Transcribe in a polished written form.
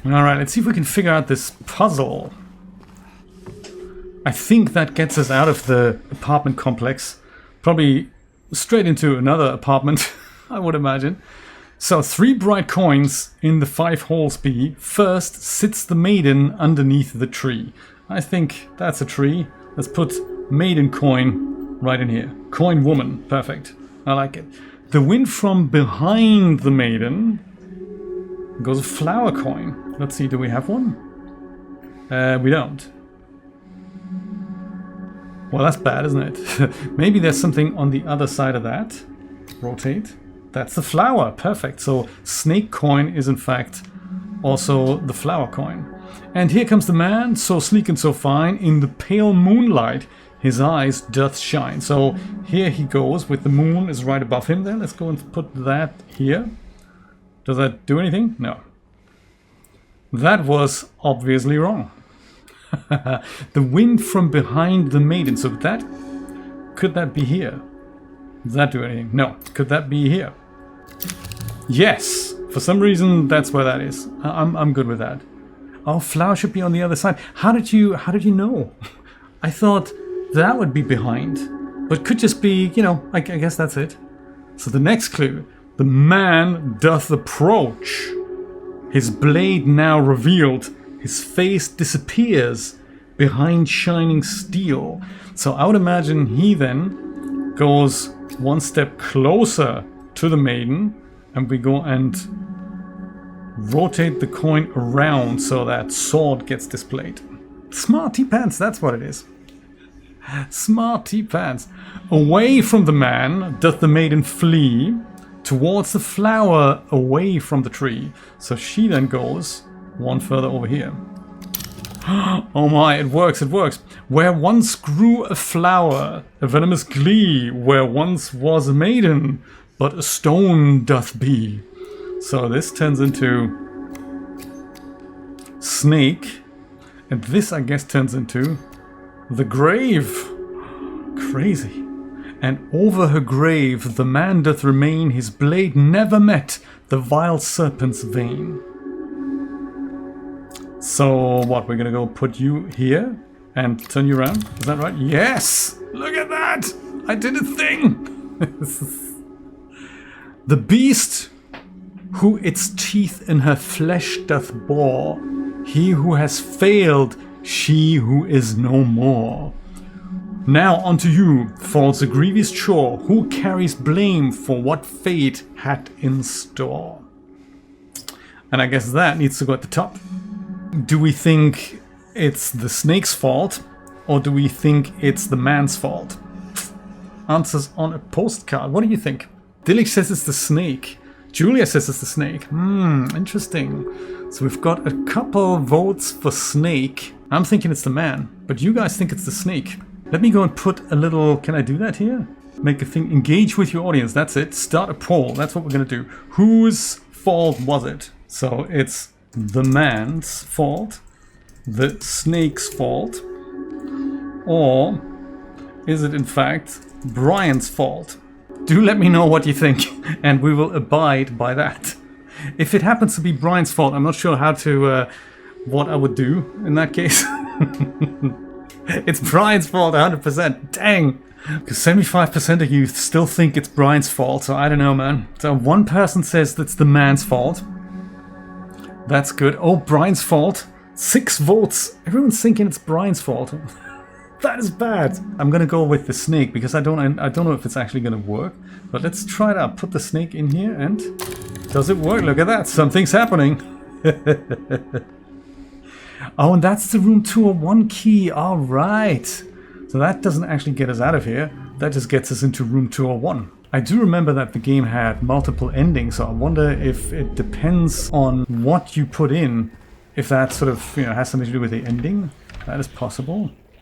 Alright, let's see if we can figure out this puzzle. I think that gets us out of the apartment complex. Probably straight into another apartment, I would imagine. So 3 bright coins in the 5 holes B. First sits the maiden underneath the tree. I think that's a tree. Let's put maiden coin right in here. Coin woman. Perfect. I like it. The wind from behind the maiden goes a flower coin. Let's see, do we have one? We don't. Well, that's bad, isn't it? Maybe there's something on the other side of that. Rotate. That's the flower. Perfect. So snake coin is in fact also the flower coin. And here comes the man, so sleek and so fine, in the pale moonlight his eyes doth shine. So here he goes with the moon is right above him there. Let's go and put that here. Does that do anything? No. That was obviously wrong. The wind from behind the maiden. So that, could that be here? Does that do anything? No. Could that be here? Yes. For some reason, that's where that is. I'm good with that. Oh, flower should be on the other side. How did you know? I thought that would be behind, but could just be, you know, I guess that's it. So the next clue, the man doth approach. His blade now revealed, his face disappears behind shining steel. So I would imagine he then goes one step closer to the maiden, and we go and rotate the coin around so that sword gets displayed. Smarty pants, that's what it is. Smarty pants. Away from the man doth the maiden flee, towards the flower away from the tree. So she then goes one further over here. Oh my, it works, it works. Where once grew a flower, a venomous glee, where once was a maiden, but a stone doth be. So this turns into snake, and this I guess turns into the grave. Crazy. And over her grave the man doth remain, his blade never met the vile serpent's vein. So what, we're gonna go put you here and turn you around? Is that right? Yes! Look at that! I did a thing! The beast who its teeth in her flesh doth bore, he who has failed, she who is no more. Now unto you falls a grievous chore, who carries blame for what fate had in store. And I guess that needs to go at the top. Do we think it's the snake's fault, or do we think it's the man's fault? Answers on a postcard. What do you think? Dillich says it's the snake. Julia says it's the snake. Interesting. So we've got a couple votes for snake. I'm thinking it's the man, but you guys think it's the snake. Let me go and put a little... Can I do that here? Make a thing. Engage with your audience. That's it. Start a poll. That's what we're going to do. Whose fault was it? So it's the man's fault, the snake's fault, or is it in fact Brian's fault? Do let me know what you think, and we will abide by that. If it happens to be Brian's fault, I'm not sure how to, what I would do in that case. It's Brian's fault, 100%. Dang! Because 75% of you still think it's Brian's fault, so I don't know, man. So one person says that's the man's fault. That's good. Oh, Brian's fault. 6 votes. Everyone's thinking it's Brian's fault. That is bad. I'm gonna go with the snake because I don't know if it's actually gonna work. But let's try it out. Put the snake in here and does it work? Look at that. Something's happening. Oh, and that's the room 201 key. All right. So that doesn't actually get us out of here. That just gets us into room 201. I do remember that the game had multiple endings, so I wonder if it depends on what you put in, if that sort of, you know, has something to do with the ending. That is possible.